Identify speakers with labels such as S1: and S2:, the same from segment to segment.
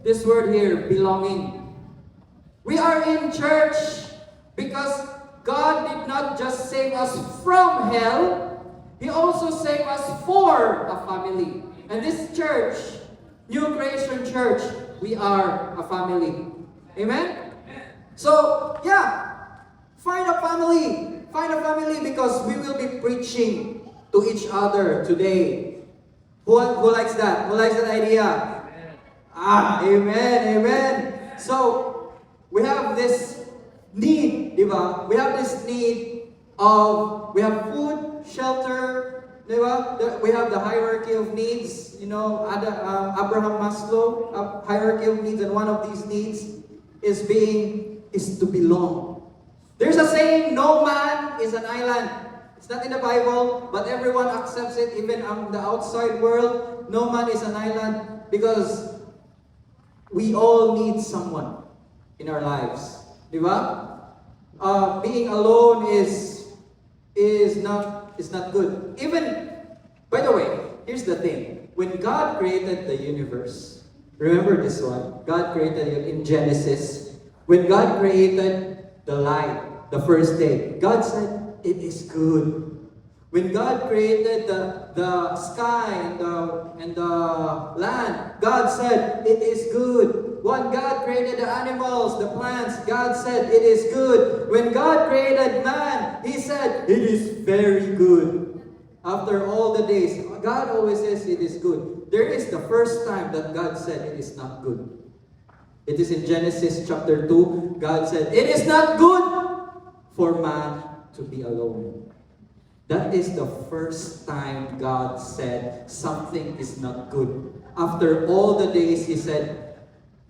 S1: this word here, belonging. We are in church because God did not just save us from hell, He also saved us for a family. And this church, New Creation Church, we are a family. Amen? So, yeah, find a family. Find a family because we will be preaching to each other today. Who likes that? Who likes that idea? Amen, amen. So, we have this need, di ba? We have this need of, we have food, shelter, di ba? We have the hierarchy of needs, Abraham Maslow, hierarchy of needs, and one of these needs is to belong. There's a saying, no man is an island. It's not in the Bible, but everyone accepts it, even the outside world. No man is an island because we all need someone in our lives. Di ba? Being alone is not good. Even, by the way, here's the thing. When God created the universe, remember this one? God created it in Genesis. When God created the light, the first day, God said, it is good. When God created the sky and the land, God said, it is good. When God created the animals, the plants, God said, it is good. When God created man, He said, it is very good. After all the days, God always says it is good. There is the first time that God said it is not good. It is in Genesis chapter 2. God said, it is not good for man to be alone. That is the first time God said something is not good. After all the days, He said,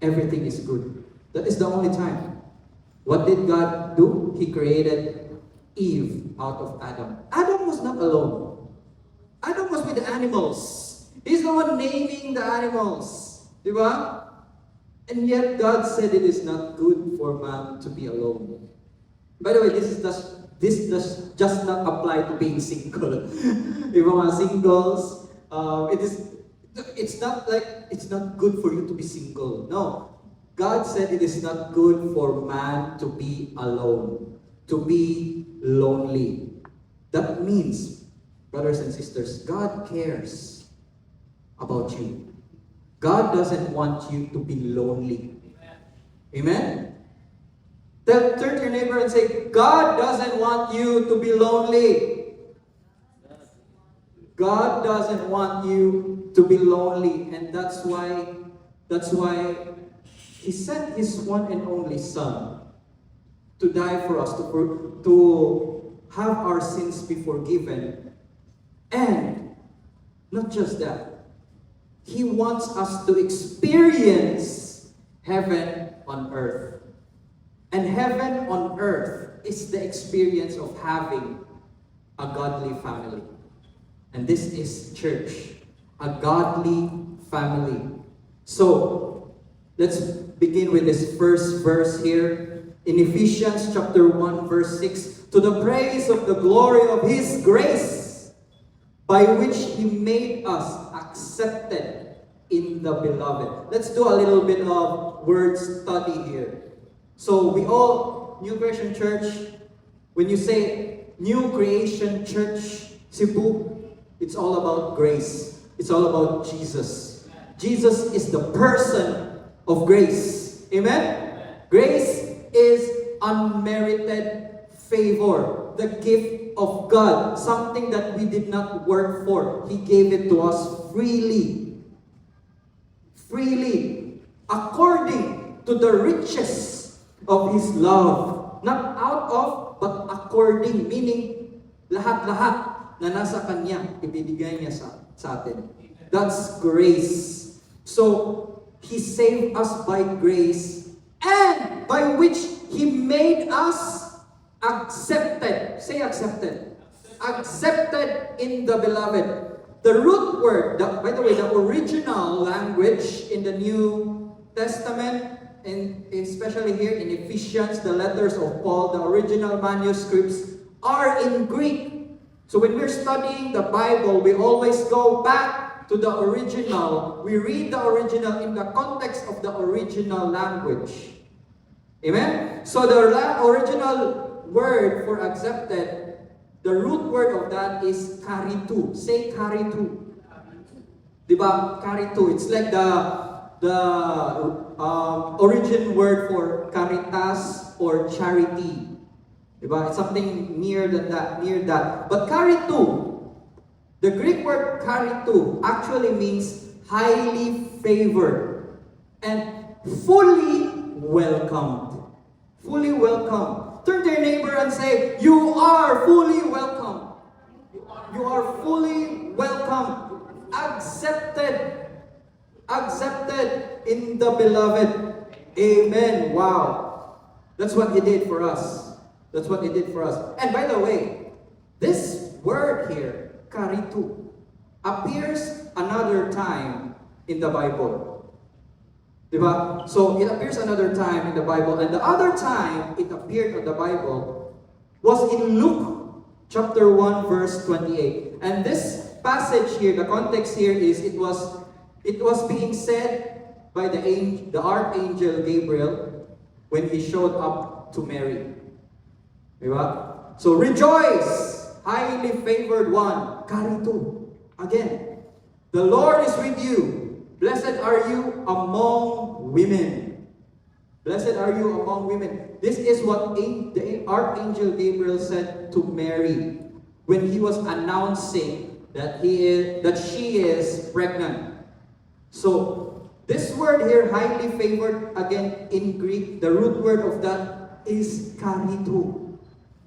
S1: everything is good. That is the only time. What did God do? He created Eve out of Adam. Adam was not alone. Adam was with the animals. He's the one naming the animals. Diba? And yet God said it is not good for man to be alone. By the way, this does just not apply to being single. If mga singles, it's not good for you to be single. No. God said it is not good for man to be alone, to be lonely. That means, brothers and sisters, God cares about you. God doesn't want you to be lonely. Amen? Turn to your neighbor and say, God doesn't want you to be lonely. God doesn't want you to be lonely. And that's why He sent His one and only Son to die for us, to have our sins be forgiven. And not just that, He wants us to experience heaven on earth. And heaven on earth is the experience of having a godly family. And this is church, a godly family. So, let's begin with this first verse here. In Ephesians chapter 1 verse 6, to the praise of the glory of His grace, by which He made us accepted in the beloved. Let's do a little bit of word study here. So we all, New Creation Church, when you say New Creation Church Cebu, it's all about grace. It's all about Jesus. Jesus is the person of grace. Amen? Grace is unmerited favor, the gift of God, something that we did not work for. He gave it to us freely. Freely. According to the riches of His love. Not out of, but according. Meaning, lahat-lahat na nasa Kanya, ibibigay niya sa atin. That's grace. So, He saved us by grace, and by which He made us accepted. Say accepted. Accepted in the beloved. The root word, by the way, the original language in the New Testament, and especially here in Ephesians, the letters of Paul, the original manuscripts are in Greek. So when we're studying the Bible, we always go back to the original, we read the original in the context of the original language. Amen? So the original word for accepted, the root word of that is karitu. Say karitu. Diba? Karitu. It's like the origin word for caritas or charity. Diba? It's something near that. But karitu, the Greek word karitu actually means highly favored and fully welcomed. Fully welcomed. Turn to your neighbor and say, you are fully welcome. You are fully welcome. Accepted. Accepted in the beloved. Amen. Wow. That's what He did for us. That's what He did for us. And by the way, this word here, karitu, appears another time in the Bible. Diba? So it appears another time in the Bible. And the other time it appeared in the Bible was in Luke chapter 1 verse 28. And this passage here, the context here is it was being said by the archangel Gabriel when he showed up to Mary. Diba? So rejoice, highly favored one. Karitu. Again, the Lord is with you. Blessed are you among women. Blessed are you among women. This is what the archangel Gabriel said to Mary when he was announcing that she is pregnant. So this word here, highly favored, again in Greek, the root word of that is karitu.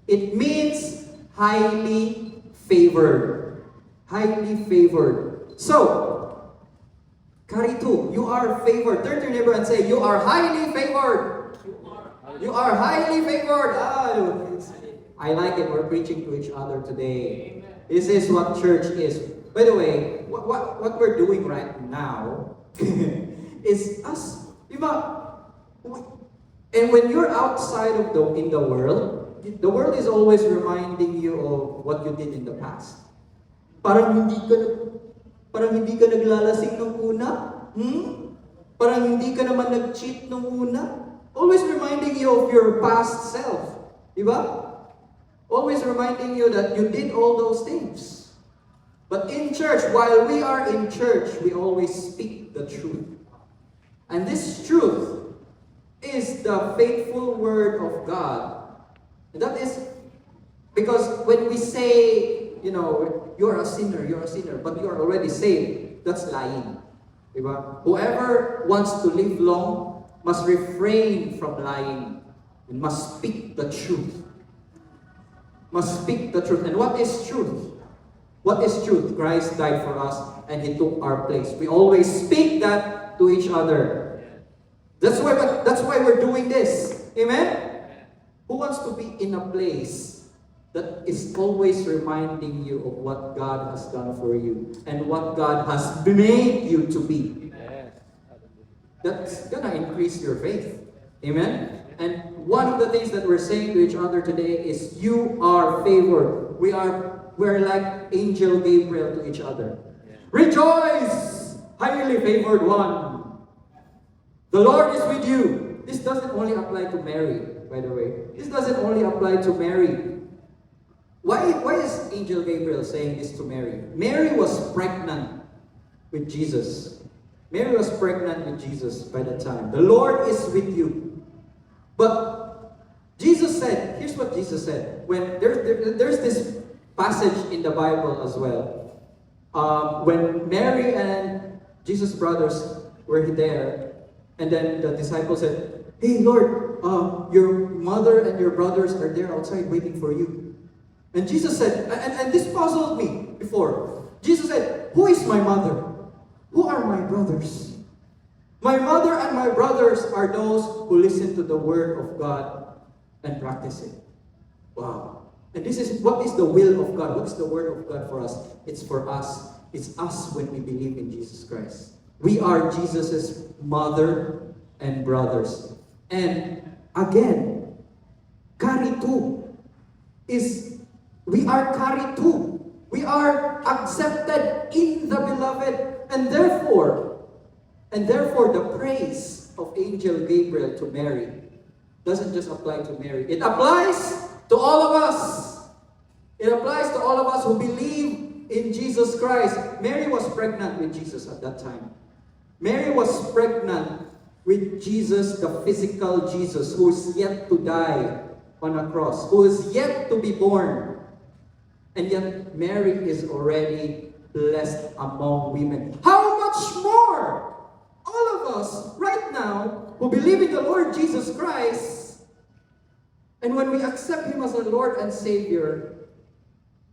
S1: It means highly favored. Highly favored. So, karitu, you are favored. Turn to your neighbor and say, you are highly favored. You are highly favored. I like it. We're preaching to each other today. This is what church is. By the way, what we're doing right now is us. And when you're outside of in the world is always reminding you of what you did in the past. Parang hindi ka naglalasing nung una? Parang hindi ka naman nag-cheat nung una? Always reminding you of your past self. Diba? Always reminding you that you did all those things. But in church, while we are in church, we always speak the truth. And this truth is the faithful word of God. And that is because when we say, you're a sinner, but you are already saved, that's lying. Diba? Whoever wants to live long must refrain from lying and must speak the truth. Must speak the truth. And what is truth? What is truth? Christ died for us and He took our place. We always speak that to each other. That's why we're doing this. Amen? Who wants to be in a place that is always reminding you of what God has done for you and what God has made you to be? That's gonna increase your faith. Amen? And one of the things that we're saying to each other today is you are favored. We're like angel Gabriel to each other. Rejoice, highly favored one. The Lord is with you. This doesn't only apply to Mary, by the way. This doesn't only apply to Mary. Why is Angel Gabriel saying this to Mary? Mary was pregnant with Jesus. Mary was pregnant with Jesus by that time. The Lord is with you. But Jesus said, here's what Jesus said. When there's this passage in the Bible as well. When Mary and Jesus' brothers were there, and then the disciples said, "Hey Lord, your mother and your brothers are there outside waiting for you." And Jesus said, and this puzzled me before. Jesus said, "Who is my mother? Who are my brothers?" My mother and my brothers are those who listen to the word of God and practice it. Wow. And this is what is the will of God. What's the word of God for us? It's for us. It's us when we believe in Jesus Christ. We are Jesus' mother and brothers. And again, karitu is, we are karitu. We are accepted in the beloved. And therefore, the praise of Angel Gabriel to Mary doesn't just apply to Mary. It applies to all of us. It applies to all of us who believe in Jesus Christ. Mary was pregnant with Jesus at that time. Mary was pregnant with Jesus, the physical Jesus, who is yet to die on a cross, who is yet to be born. And yet, Mary is already blessed among women. How much more? All of us, right now, who believe in the Lord Jesus Christ, and when we accept Him as our Lord and Savior,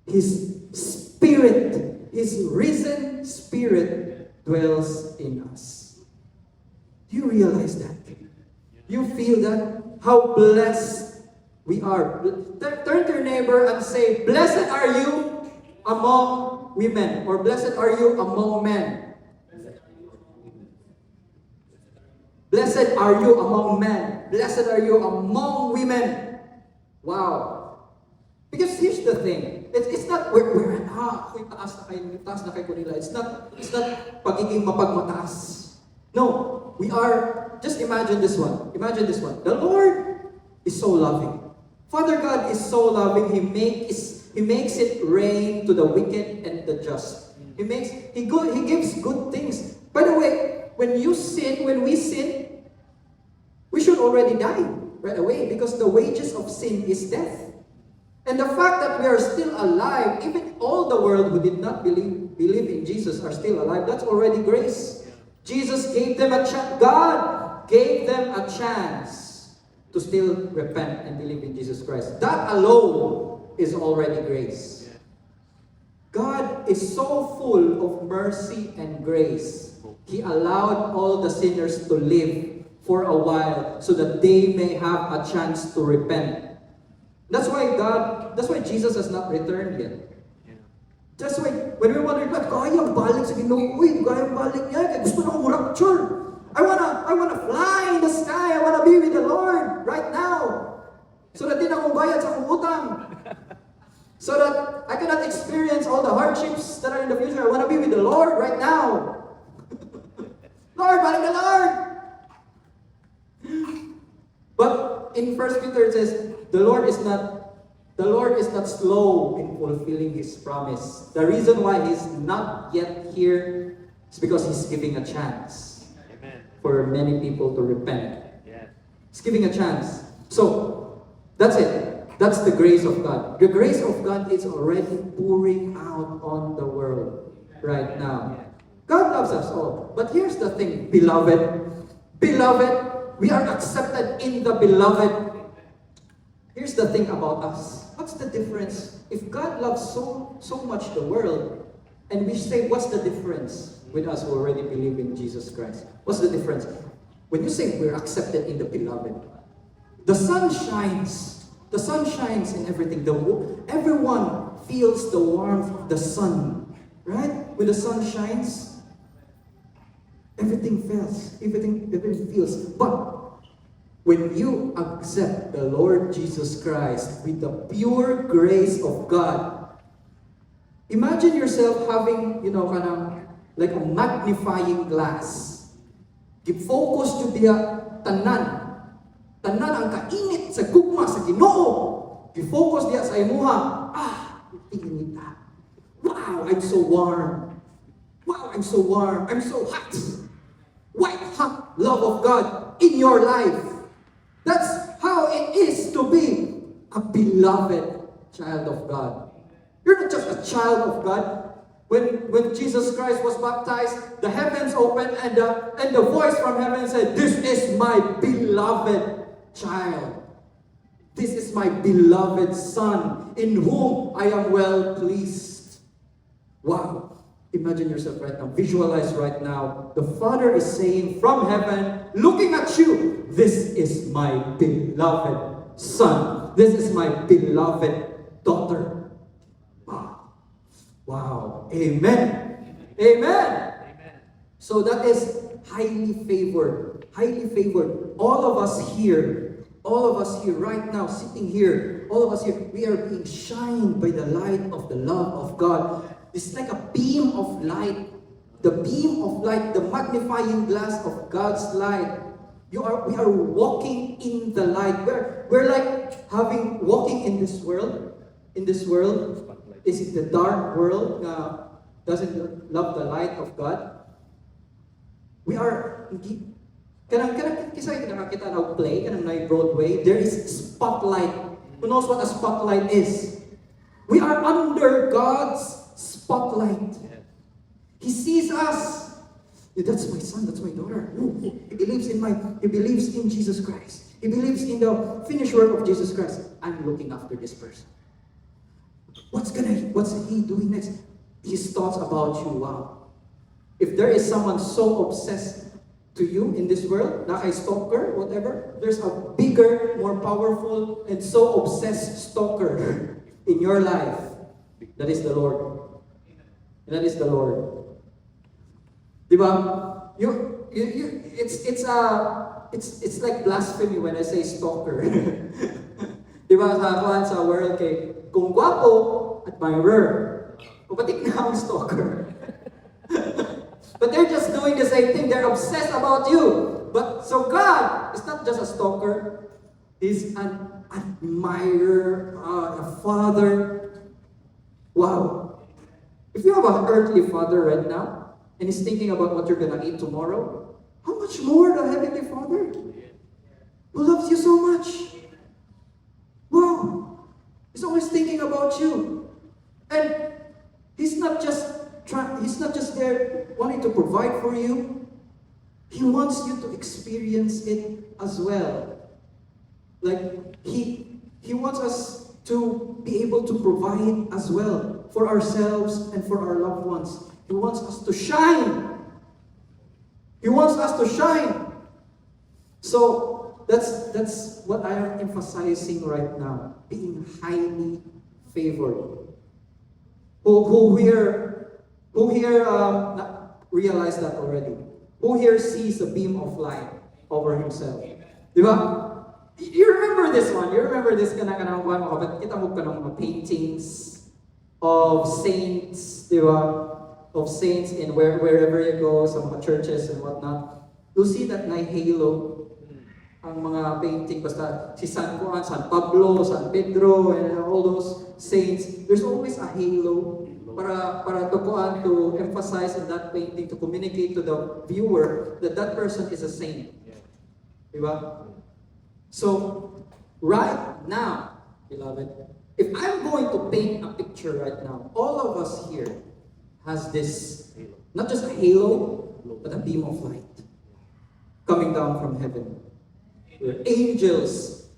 S1: His Spirit, His risen Spirit dwells in us. Do you realize that? You feel that? How blessed we are. Turn to your neighbor and say, "Blessed are you among women," or "Blessed are you among men." Blessed are you among men. Blessed are you among women. Wow. Because here's the thing. It's not taas na kayo nila. It's not pagiging mapagmataas. No, we are, just imagine this one. Imagine this one. The Lord is so loving. Father God is so loving. He makes it rain to the wicked and the just. He gives good things. By the way, when we sin, we should already die right away because the wages of sin is death. And the fact that we are still alive, even all the world who did not believe in Jesus are still alive, that's already grace. Jesus gave them a chance. God gave them a chance to still repent and believe in Jesus Christ. That alone is already grace. God is so full of mercy and grace. He allowed all the sinners to live for a while so that they may have a chance to repent. That's why Jesus has not returned yet. That's why, when we wonder, ba't kayang balik sa Ginoo? Uy, kayang balik niya. Kaya gusto na akong rapture. I wanna fly in the sky. I wanna be with the Lord right now. So that din akong bayad sa akong utang. So that I cannot experience all the hardships that are in the future. I wanna be with the Lord right now. Lord, balik na Lord! But in 1 Peter it says, the Lord is not slow in fulfilling His promise. The reason why He's not yet here is because He's giving a chance. Amen. For many people to repent. Yeah. He's giving a chance. So, that's it. That's the grace of God. The grace of God is already pouring out on the world right now. God loves us all. But here's the thing, beloved, we are accepted in the beloved. Here's the thing about us. What's the difference? If God loves so much the world, and we say, what's the difference with us who already believe in Jesus Christ? What's the difference? When you say we're accepted in the beloved, the sun shines. The sun shines in everything. Everyone feels the warmth of the sun. Right? When the sun shines, everything feels. Everything feels. But when you accept the Lord Jesus Christ with the pure grace of God, imagine yourself having, like a magnifying glass. Focus to diya tanan ang kainit sa gugma sa Ginoo. Focus diya sa imuha. Init. Wow, I'm so warm. Wow, I'm so warm. I'm so hot. White hot love of God in your life. That's how it is to be a beloved child of God. You're not just a child of God. When Jesus Christ was baptized, the heavens opened and the voice from heaven said, "This is my beloved child. This is my beloved Son, in whom I am well pleased." Wow. Imagine yourself right now. Visualize right now. The Father is saying from heaven, looking at you, "This is my beloved Son. This is my beloved daughter." Wow. Wow. Amen. Amen. So that is highly favored. Highly favored. All of us here right now, sitting here, all of us here, we are being shined by the light of the love of God. It's like a beam of light the beam of light, the magnifying glass of God's light. We are walking in the light. We're like walking in this world. In this world, is it the dark world doesn't love the light of God? We are kasi nakakita na play kanang na Broadway. There is spotlight. Who knows what a spotlight is? We are under God's spotlight. He sees us. That's my son, that's my daughter. He believes in Jesus Christ. He believes in the finished work of Jesus Christ. I'm looking after this person. What's he doing next? His thoughts about you. Wow. If there is someone so obsessed to you in this world, like a stalker, whatever, there's a bigger, more powerful, and so obsessed stalker in your life. That is the Lord. That is the Lord. Diba? It's like blasphemy when I say stalker. Diba sa world kay kung gwapo, admirer. Papatik na ang stalker. But they're just doing the same thing. They're obsessed about you. But so God is not just a stalker. He's an admirer, a father. Wow. If you have an earthly father right now, and he's thinking about what you're gonna eat tomorrow, how much more the Heavenly Father who loves you so much? Wow. He's always thinking about you. And He's not just there wanting to provide for you. He wants you to experience it as well. Like He wants us to be able to provide as well for ourselves and for our loved ones. He wants us to shine. He wants us to shine. So that's what I am emphasizing right now. Being highly favored. Who here realize that already? Who here sees a beam of light over himself? Diba? You remember this one? You remember this kanang kita mo kanang mga paintings of saints, diba? Of saints in wherever you go, sa mga churches and whatnot. You see that na halo ang mga painting, basta si San Juan, San Pablo, San Pedro, and all those saints. There's always a halo para to emphasize in that painting, to communicate to the viewer that that person is a saint. Diba? So, right now, beloved, if I'm going to paint a picture right now, all of us here has this, not just a halo, but a beam of light coming down from heaven. Where angels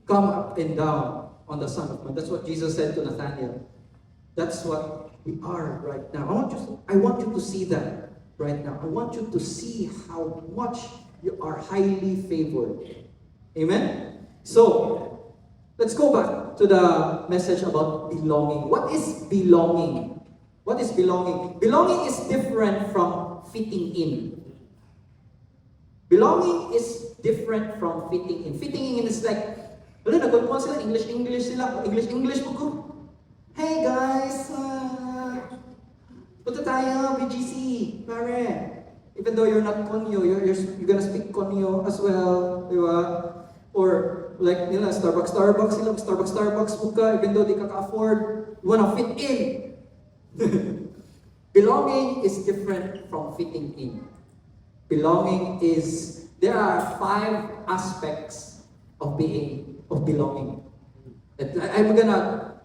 S1: come up and down on the Son of Man. That's what Jesus said to Nathanael. That's what we are right now. I want you to see that right now. I want you to see how much you are highly favored. Amen? So, let's go back to the message about belonging. What is belonging? What is belonging? Belonging is different from fitting in. Belonging is different from fitting in. Fitting in is like, wala na, kung sila, English sila. English mo ko. Hey guys, punta tayo, BGC, pare. Even though you're not Konyo, you're gonna speak Konyo as well, di ba? Or like nila, Starbucks buka, even though di ka ka-afford, you wanna fit in. Belonging is different from fitting in. Belonging is, there are 5 aspects of belonging.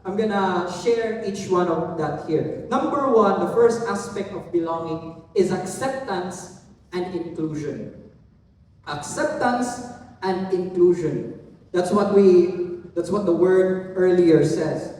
S1: I'm gonna share each one of that here. Number 1, the first aspect of belonging is acceptance and inclusion. Acceptance and inclusion. That's what the word earlier says.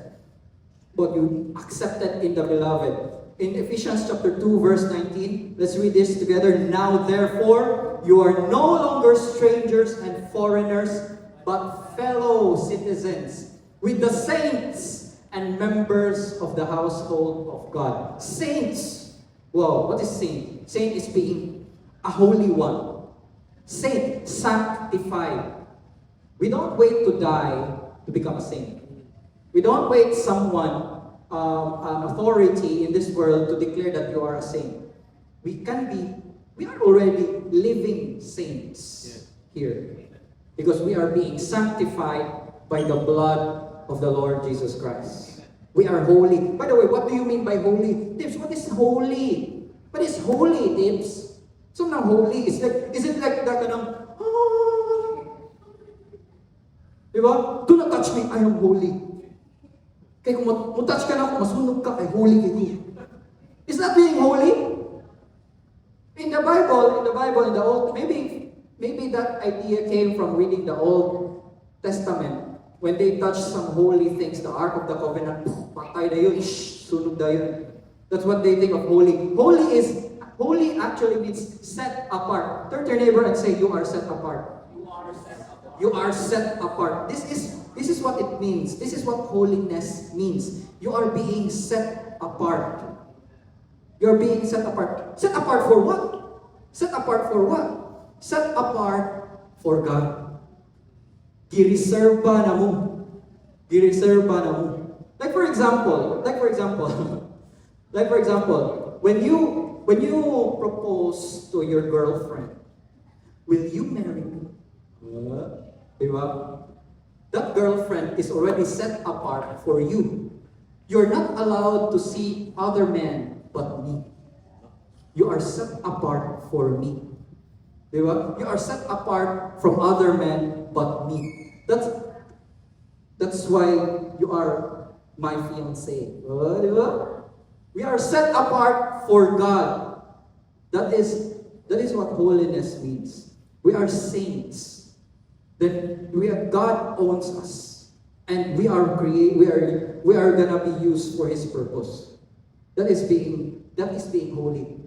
S1: But you accepted in the beloved. In Ephesians chapter 2, verse 19, let's read this together. Now therefore, you are no longer strangers and foreigners, but fellow citizens with the saints and members of the household of God. Saints. Wow, what is saint? Saint is being a holy one. Saint, sanctified. We don't wait to die to become a saint. We don't wait someone, an authority in this world to declare that you are a saint. we are already living saints here. Because we are being sanctified by the blood of the Lord Jesus Christ. We are holy. By the way, what do you mean by holy? Tips, what is holy? What is holy, Tips? So now holy is it like that kind of, diba? Do not touch me, I am holy. Kaya kung touch ka na, masunog ka, ay holy kayo. Is that being holy? In the Bible, in the Old, maybe that idea came from reading the Old Testament. When they touched some holy things, the Ark of the Covenant, patay na yun, sunog na yun. That's what they think of holy. Holy actually means set apart. Turn to your neighbor and say, you are set apart. You are set apart. This is what it means. This is what holiness means. You are being set apart. You're being set apart. Set apart for what? Set apart for what? Set apart for God. Gireserba na mo. Gireserba na mo. Like for example, when you propose to your girlfriend, will you marry me? Diba? That girlfriend is already set apart for you. You're not allowed to see other men but me. You are set apart for me. Diba? You are set apart from other men but me. That's why you are my fiancé. Diba? We are set apart for God. That is what holiness means. We are saints. God owns us, and we are gonna be used for His purpose. That is being holy.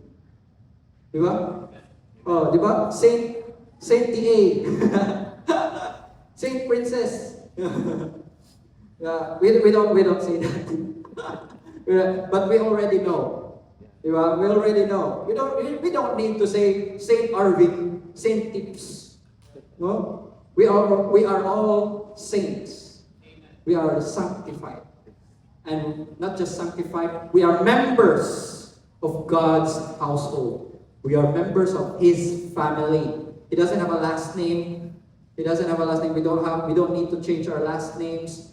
S1: Diba? Oh, diba? Saint TA, Saint Princess. We don't say that, but we already know. Diba? We already know. We don't need to say Saint Arvin, Saint Tips. No. We are all saints. We are sanctified. And not just sanctified, we are members of God's household. We are members of His family. He doesn't have a last name. We don't need to change our last names.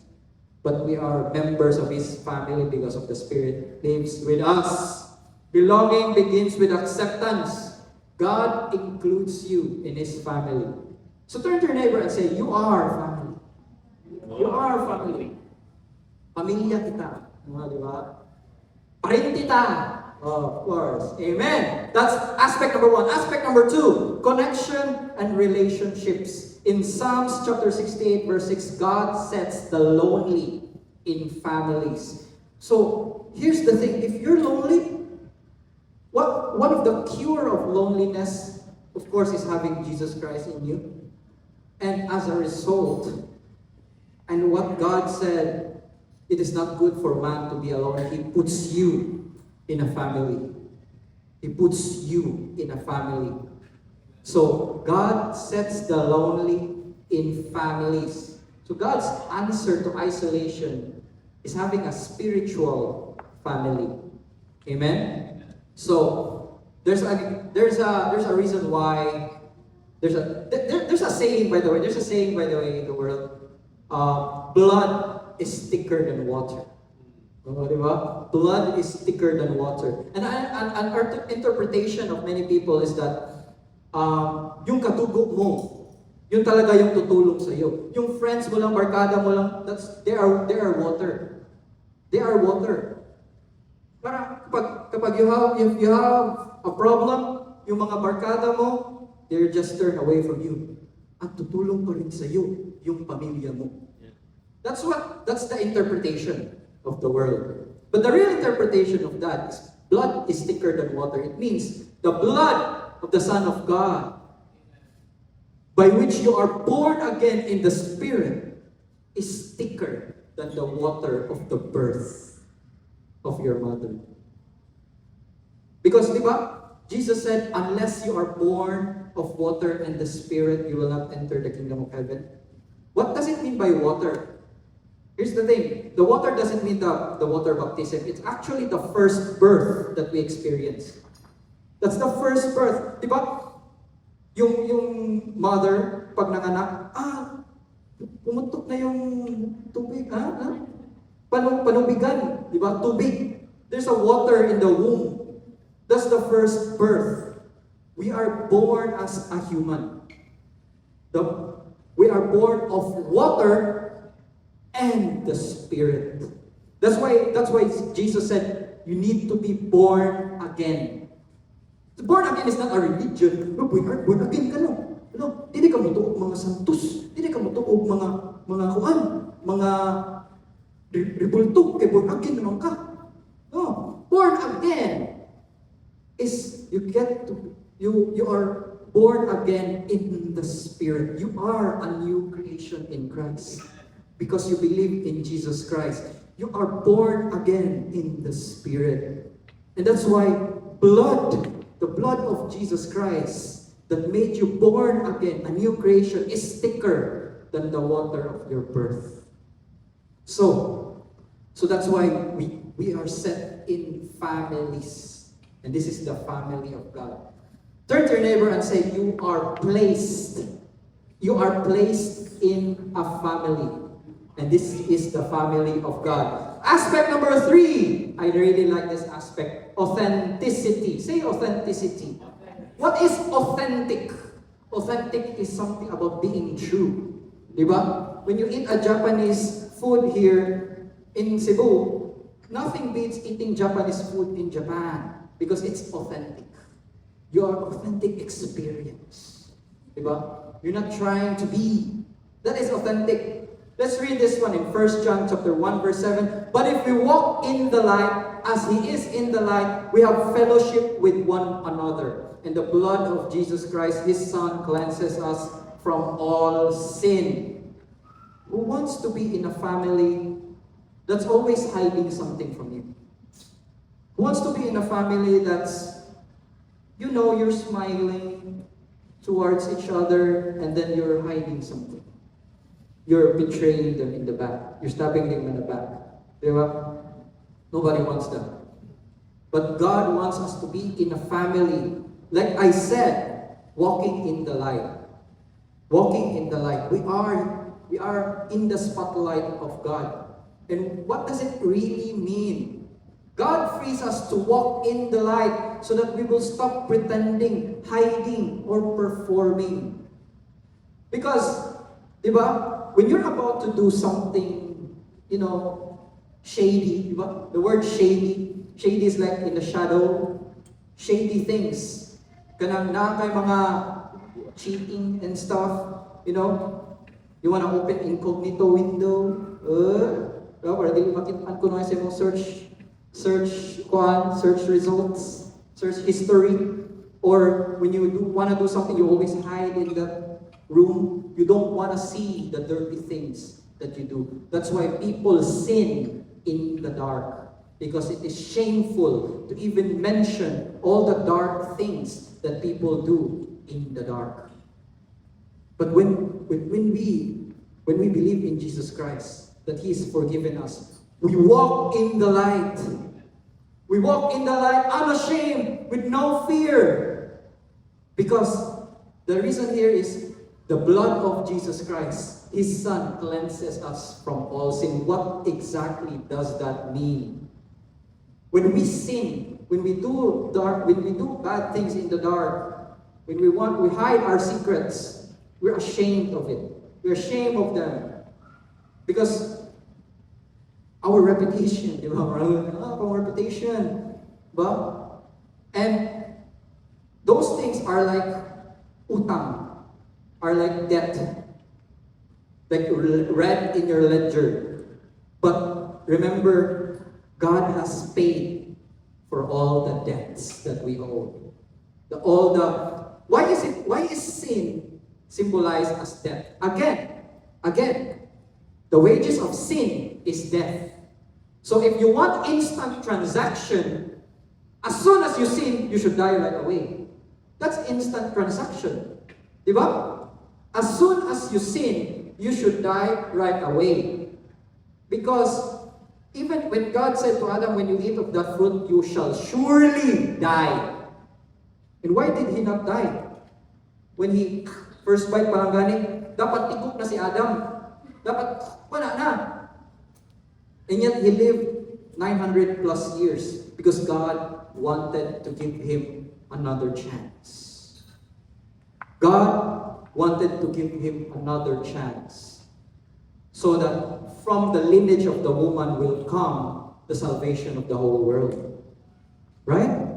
S1: But we are members of His family because of the Spirit lives with us. Belonging begins with acceptance. God includes you in His family. So turn to your neighbor and say, you are family. You are family. Pamilya kita. Diba? Parintita. Oh, of course. Amen. That's aspect number 1. Aspect number 2, connection and relationships. In Psalms chapter 68 verse 6, God sets the lonely in families. So here's the thing. If you're lonely, one of the cure of loneliness, of course, is having Jesus Christ in you. And as a result, and what God said, it is not good for man to be alone. He puts you in a family. He puts you in a family. So God sets the lonely in families. So God's answer to isolation is having a spiritual family. Amen? So there's a reason why. There's a saying, by the way. There's a saying, by the way, in the world. Blood is thicker than water. Diba? Blood is thicker than water. And an interpretation of many people is that yung katugo mo, yun talaga yung tutulong sa iyo. Yung friends mo lang, barkada mo lang, they are water. They are water. Para kapag you have a problem, yung mga barkada mo, they'll just turn away from you. At tutulong pa rin sa iyo yung pamilya mo. That's the interpretation of the world. But the real interpretation of that is blood is thicker than water. It means the blood of the Son of God, by which you are born again in the Spirit, is thicker than the water of the birth of your mother. Because, diba, Jesus said, unless you are born of water and the Spirit, you will not enter the kingdom of heaven. What does it mean by water? Here's the thing. The water doesn't mean the water baptism. It's actually the first birth that we experience. That's the first birth. Di ba? Yung mother, pag nanganak, pumutok na yung tubig. Panubigan. Di ba? Tubig. There's a water in the womb. That's the first birth. We are born as a human. We are born of water and the Spirit. That's why Jesus said, you need to be born again. Born again is not a religion. No, born again ka no. No, hindi ka mo tuog mga santos. Hindi ka mo tuog mga ribulto kay born again naman ka. No, born again is you are born again in the Spirit. You are a new creation in Christ because you believe in Jesus Christ. You are born again in the Spirit. And that's why the blood of Jesus Christ that made you born again, a new creation, is thicker than the water of your birth. So that's why we are set in families. And this is the family of God. Turn to your neighbor and say, you are placed. You are placed in a family. And this is the family of God. Aspect number 3. I really like this aspect. Authenticity. Say authenticity. What is authentic? Authentic is something about being true. Diba? When you eat a Japanese food here in Cebu, nothing beats eating Japanese food in Japan because it's authentic. Your authentic experience. Diba? You're not trying to be. That is authentic. Let's read this one in 1 John chapter 1 verse 7. But if we walk in the light, as He is in the light, we have fellowship with one another. And the blood of Jesus Christ, His Son, cleanses us from all sin. Who wants to be in a family that's always hiding something from you? Who wants to be in a family that's, you're smiling towards each other and then you're hiding something? You're betraying them in the back. You're stabbing them in the back. Diba? Nobody wants that. But God wants us to be in a family. Like I said, walking in the light. Walking in the light. We are in the spotlight of God. And what does it really mean? God frees us to walk in the light so that we will stop pretending, hiding, or performing. Because, diba? When you're about to do something, shady, diba? The word shady is like in the shadow, shady things. Kanang na kay mga cheating and stuff, you want to open incognito window, para di makitaan ko na sa mong search results, search history, or when you want to do something, you always hide in that room. You don't want to see the dirty things that you do. That's why people sin in the dark. Because it is shameful to even mention all the dark things that people do in the dark. But when we believe in Jesus Christ, that He has forgiven us, we walk in the light. We walk in the light unashamed, with no fear. Because the reason here is the blood of Jesus Christ, His Son, cleanses us from all sin. What exactly does that mean? When we sin, when we do bad things in the dark, when we hide our secrets, we're ashamed of it. We're ashamed of them. Because our reputation, our reputation. But, and those things are like utang. Are like debt, like read in your ledger. But remember, God has paid for all the debts that we owe. Why is sin symbolized as death? Again, the wages of sin is death. So if you want instant transaction, as soon as you sin, you should die right away. That's instant transaction. Diba? As soon as you sin, you should die right away. Because even when God said to Adam, when you eat of that fruit, you shall surely die. And why did he not die? When he first bite pa lang gani, dapat tikok na si Adam. Dapat wala na. And yet he lived 900 plus years because God wanted to give him another chance. God wanted to give him another chance so that from the lineage of the woman will come the salvation of the whole world. Right?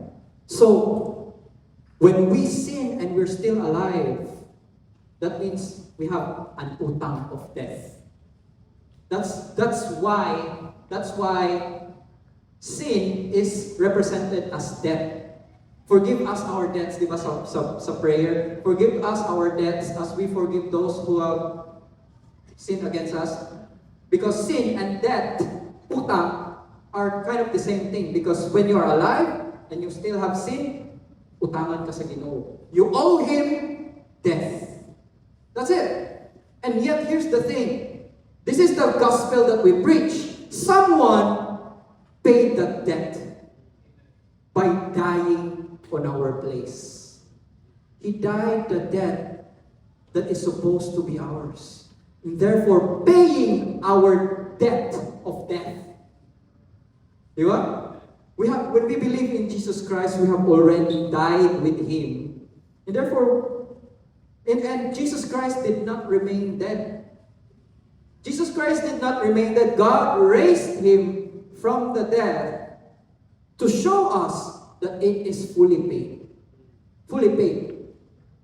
S1: So, when we sin and we're still alive, that means we have an utang of death. That's why sin is represented as debt. Forgive us our debts, di ba sa prayer? Forgive us our debts as we forgive those who have sinned against us. Because sin and debt, utang, are kind of the same thing. Because when you are alive and you still have sin, utangan ka sa Ginoo. You owe Him death. That's it. And yet, here's the thing. This is the gospel that we preach. Someone paid the debt by dying on our place. He died the debt that is supposed to be ours. And therefore, paying our debt of death. Di ba? When we believe in Jesus Christ, we have already died with Him. And therefore, and Jesus Christ did not remain dead. Jesus Christ did not remain dead. God raised Him from the dead to show us that it is fully paid. Fully paid.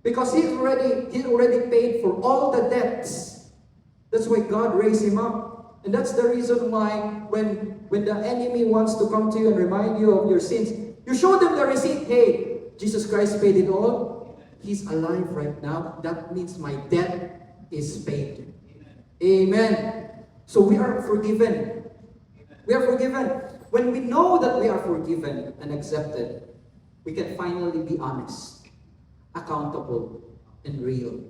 S1: Because He already paid for all the debts. That's why God raised Him up. And that's the reason why when the enemy wants to come to you and remind you of your sins, you show them the receipt. Hey, Jesus Christ paid it all. He's alive right now. That means my debt is paid. Amen. So we are forgiven. We are forgiven. When we know that we are forgiven and accepted, we can finally be honest, accountable, and real.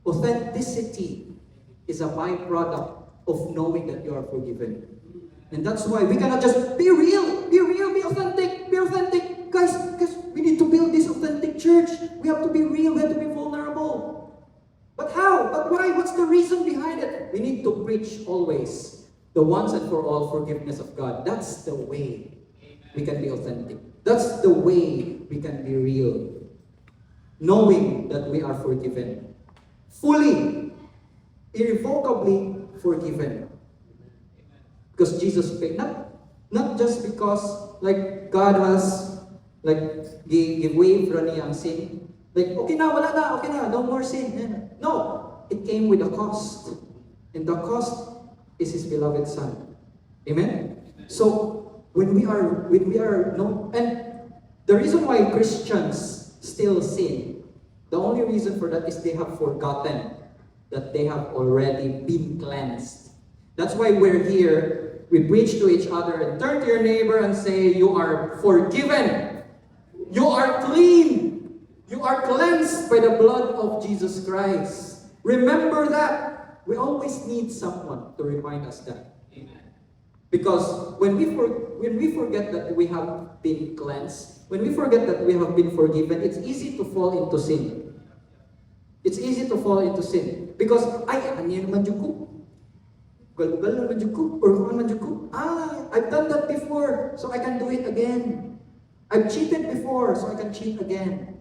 S1: Authenticity is a byproduct of knowing that you are forgiven. And that's why we cannot just be real, be authentic, be authentic. Guys, we need to build this authentic church. We have to be real, we have to be vulnerable. But how? But why? What's the reason behind it? We need to preach always the once and for all forgiveness of God. That's the way we can be authentic. That's the way we can be real. Knowing that we are forgiven. Fully, irrevocably forgiven. Because Jesus paid. Not just because like God has give way for niyang sin. Like, okay na, wala na, okay na, no more sin. No, it came with a cost. And the cost is His beloved Son. Amen? So, when we are and the reason why Christians still sin, the only reason for that is they have forgotten that they have already been cleansed. That's why we're here. We preach to each other and turn to your neighbor and say, you are forgiven. You are clean. You are cleansed by the blood of Jesus Christ. Remember that. We always need someone to remind us that. Because when we forget that we have been cleansed, when we forget that we have been forgiven, it's easy to fall into sin. It's easy to fall into sin. Because, ano naman dyan ko? Gal-gal naman dyan ko? Or kung naman dyan ko? I've done that before, so I can do it again. I've cheated before, so I can cheat again.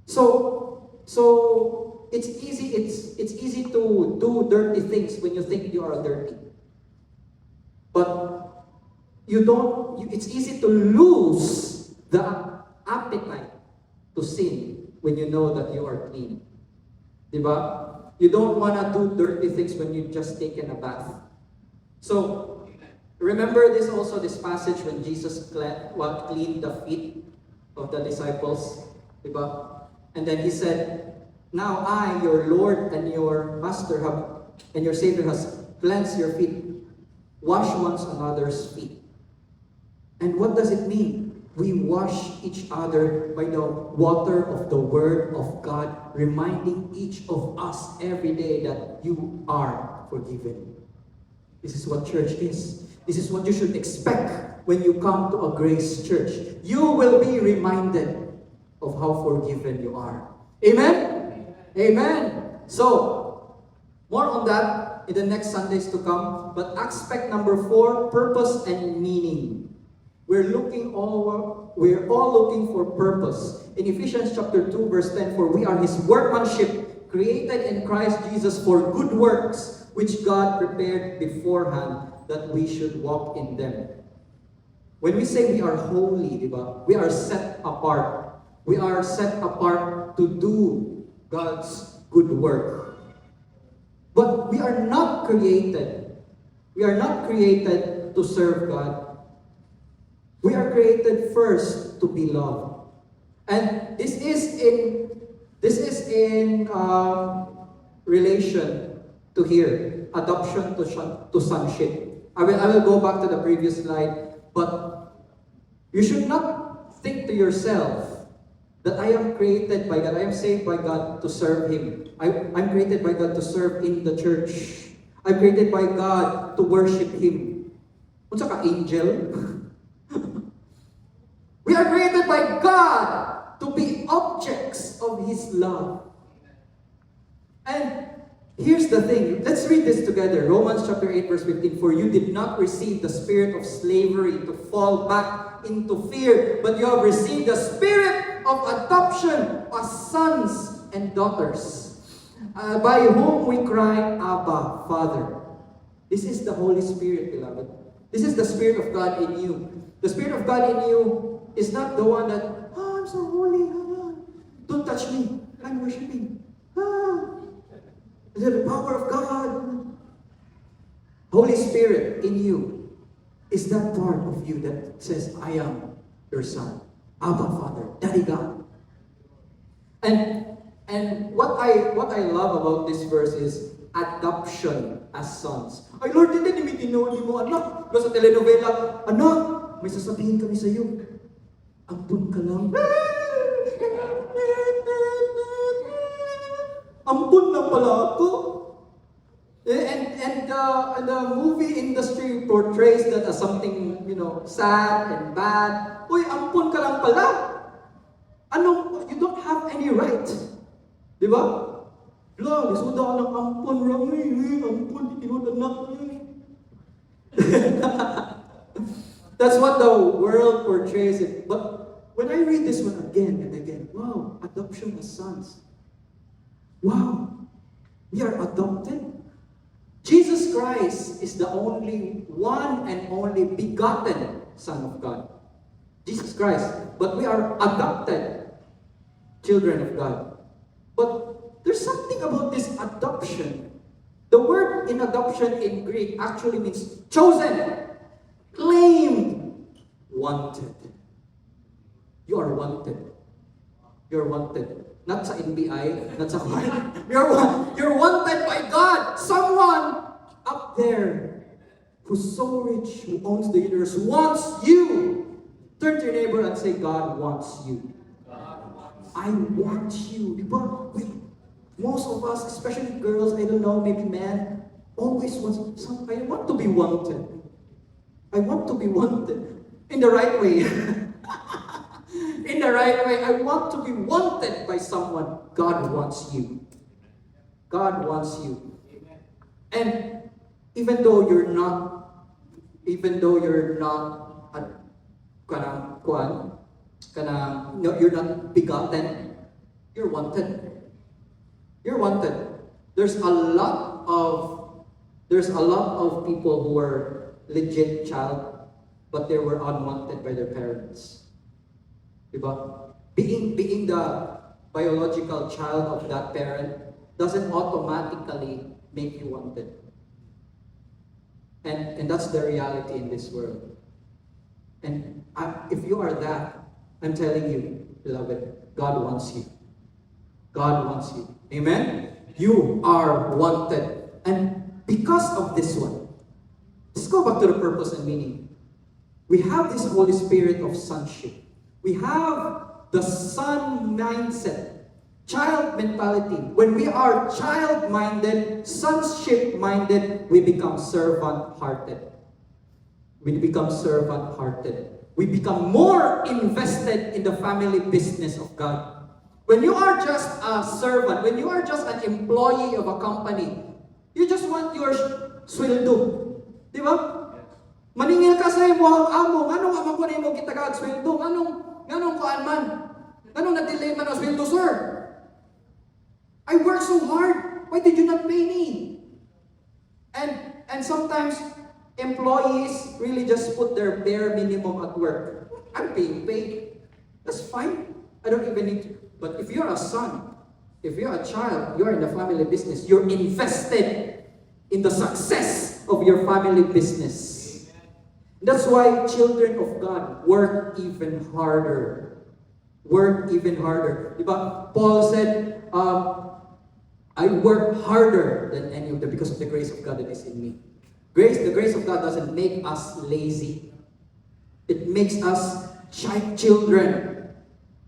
S1: So it's easy to do dirty things when you think you are dirty. But it's easy to lose the appetite to sin when you know that you are clean. Diba? You don't want to do dirty things when you just taken a bath. So, remember this passage when Jesus cleaned the feet of the disciples. Diba? And then He said, now I, your Lord and your Master and your Savior has cleansed your feet. Wash one another's feet. And what does it mean? We wash each other by the water of the Word of God, reminding each of us every day that you are forgiven. This is what church is. This is what you should expect when you come to a Grace Church. You will be reminded of how forgiven you are. Amen? Amen. So, more on that in the next Sundays to come. But aspect number 4, purpose and meaning. We're all looking for purpose. In Ephesians chapter 2, verse 10, for we are His workmanship, created in Christ Jesus for good works, which God prepared beforehand that we should walk in them. When we say we are holy, diba? We are set apart. We are set apart to do God's good work. But we are not created. We are not created to serve God. We are created first to be loved. And this is in relation to here, adoption to sonship. I will go back to the previous slide, but you should not think to yourself that I am created by God, I am saved by God to serve Him. I'm created by God to serve in the church. I'm created by God to worship Him. Unsa ka angel? We are created by God to be objects of His love. And here's the thing. Let's read this together. Romans chapter 8 verse 15. For you did not receive the spirit of slavery to fall back into fear, but you have received the spirit of adoption as sons and daughters, by whom we cry, Abba, Father. This is the Holy Spirit, beloved. This is the Spirit of God in you. The Spirit of God in you is not the one that, I'm so holy. Don't touch me. I'm worshiping. The power of God. Holy Spirit in you is that part of you that says, I am your son. Abba, Father. Daddy God. And what I love about this verse is adoption as sons. Ay Lord, hindi ni tinuli mo anak. Sa telenovela, anak, may sasabihin kami sa iyo. Ampun ka lang. Ampun lang pala ako. And the movie industry portrays that as something, sad and bad. Uy, ampun ka lang pala. You don't have any right. Di ba? Lo, isuda ka ng ampun, Rami. Ampun, tinuod anak. That's what the world portrays it. But when I read this one again and again, wow, adoption as sons. Wow, we are adopted. Jesus Christ is the only one and only begotten Son of God. Jesus Christ. But we are adopted children of God. But there's something about this adoption. The word in adoption in Greek actually means chosen, claimed, wanted. You are wanted. You're wanted. Not sa NBI, not sa You're wanted by God. Someone up there who's so rich, who owns the universe, wants you. Turn to your neighbor and say, God wants you. I want you. Diba? Most of us, especially girls, I don't know, maybe men, always want I want to be wanted. I want to be wanted. In the right way. In the right way. I want to be wanted by someone. God wants you. God wants you. And even though you're not you're not begotten, you're wanted. You're wanted. There's a lot of people who were legit child, but they were unwanted by their parents. Diba? Being the biological child of that parent doesn't automatically make you wanted. And that's the reality in this world. And if you are that, I'm telling you, beloved, God wants you. God wants you. Amen? You are wanted. And because of this one, let's go back to the purpose and meaning. We have this Holy Spirit of sonship. We have the son mindset, child mentality. When we are child-minded, sonship-minded, we become servant-hearted. We become servant-hearted. we become more invested in the family business of God. When you are just a servant, when you are just an employee of a company, you just want your sweldo. Di ba? Maningil ka sa imo ang amo, nganong amang ko na imo kitagag sweldo, nganong kuan man, nganong na-delay man ang sweldo, sir? I work so hard, why did you not pay me? And sometimes, employees really just put their bare minimum at work. I'm being paid. That's fine. I don't even need to. But if you're a son, if you're a child, you're in the family business, you're invested in the success of your family business. That's why children of God work even harder. Work even harder. Diba? Paul said, I work harder than any of them because of the grace of God that is in me. The grace of God doesn't make us lazy. It makes us children.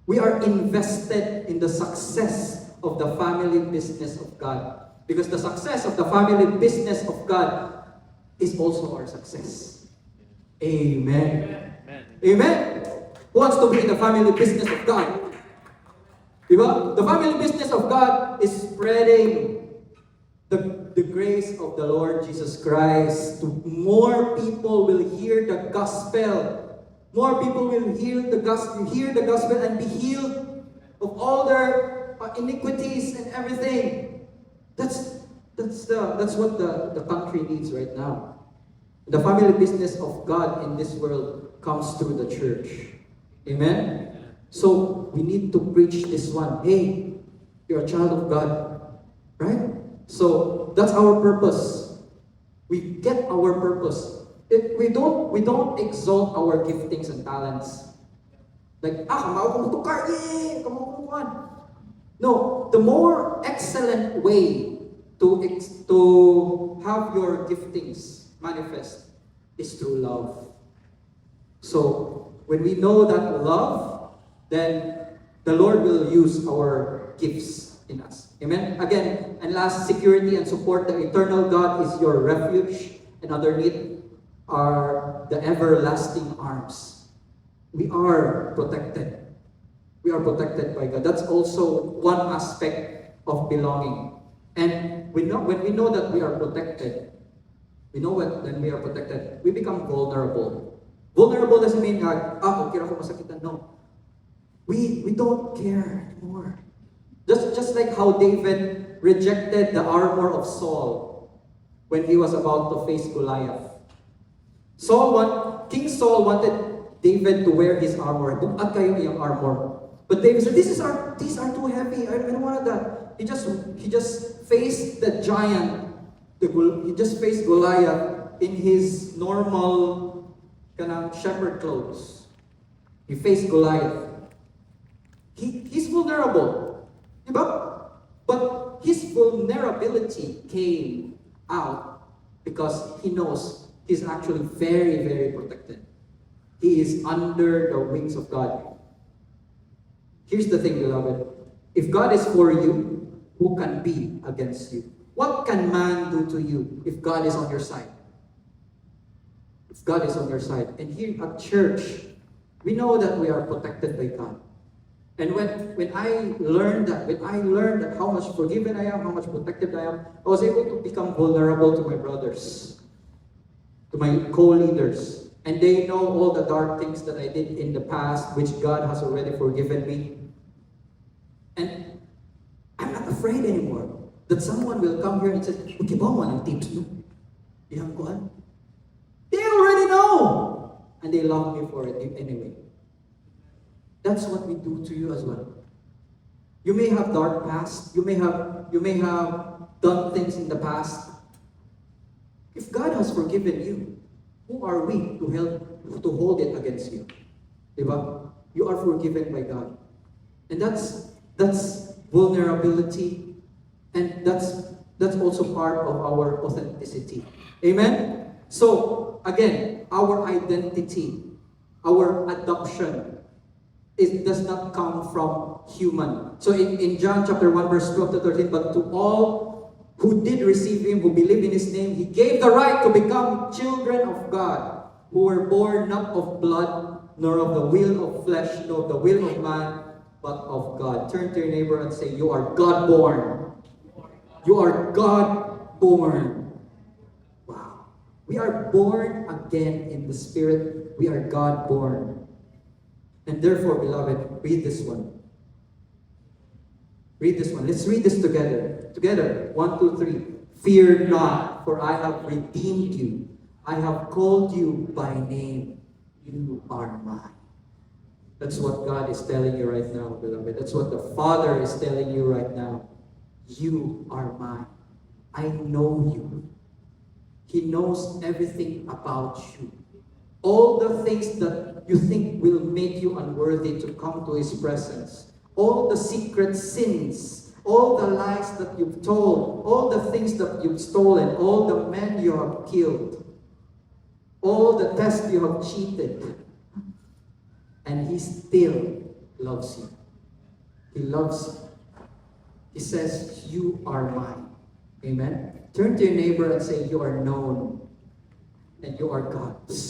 S1: We are invested in the success of the family business of God. Because the success of the family business of God is also our success. Amen. Amen. Amen. Who wants to be in the family business of God? Diba? The family business of God is spreading the grace of the Lord Jesus Christ to more people will hear the gospel. More people will hear the gospel and be healed of all their iniquities and everything. That's what the country needs right now. The family business of God in this world comes through the church. Amen? So, we need to preach this one. Hey, you're a child of God. Right? So, that's our purpose. We get our purpose. We don't exalt our giftings and talents. Like, kamao kong tukar, kamao kong kuwan. No, the more excellent way to have your giftings manifest is through love. So, when we know that love, then the Lord will use our gifts in us. Amen? Again, and last, security and support. The eternal God is your refuge, and underneath are the everlasting arms. We are protected. We are protected by God. That's also one aspect of belonging. And when we know that we are protected, when we are protected, we become vulnerable. Vulnerable doesn't mean okay ako masakitan. No. We don't care anymore. Just like how David rejected the armor of Saul when he was about to face Goliath. King Saul wanted David to wear his armor. Bukat kayo iyang armor. But David said, these are too heavy. I don't want that. He just faced the giant. He just faced Goliath in his normal shepherd clothes. He faced Goliath. He's vulnerable. But his vulnerability came out because he knows he's actually very, very protected. He is under the wings of God. Here's the thing, beloved. If God is for you, who can be against you? What can man do to you if God is on your side? If God is on your side. And here at church, we know that we are protected by God. And when I learned that how much forgiven I am, how much protected I am, I was able to become vulnerable to my brothers, to my co-leaders. And they know all the dark things that I did in the past, which God has already forgiven me. And I'm not afraid anymore that someone will come here and say, okay, ba mo ng tips no? Iyang kuhan? They already know! And they love me for it anyway. That's what we do to you as well. You may have dark past. You may have done things in the past. If God has forgiven you, who are we to hold it against you? Diba? You are forgiven by God. And that's vulnerability, and that's also part of our authenticity. Amen? So, again, our identity, our adoption, it does not come from human. So in John chapter 1 verse 12 to 13, but to all who did receive Him, who believe in His name, He gave the right to become children of God, who were born not of blood, nor of the will of flesh, nor of the will of man, but of God. Turn to your neighbor and say, you are God-born. You are God-born. Wow. We are born again in the Spirit. We are God-born. And therefore, beloved, read this one. Read this one. Let's read this together. Together. 1, 2, 3. Fear not, for I have redeemed you. I have called you by name. You are mine. That's what God is telling you right now, beloved. That's what the Father is telling you right now. You are mine. I know you. He knows everything about you. All the things that you think will make you unworthy to come to His presence. All the secret sins. All the lies that you've told. All the things that you've stolen. All the men you have killed. All the tests you have cheated. And He still loves you. He loves you. He says, you are mine. Amen? Turn to your neighbor and say, you are known. And you are God's.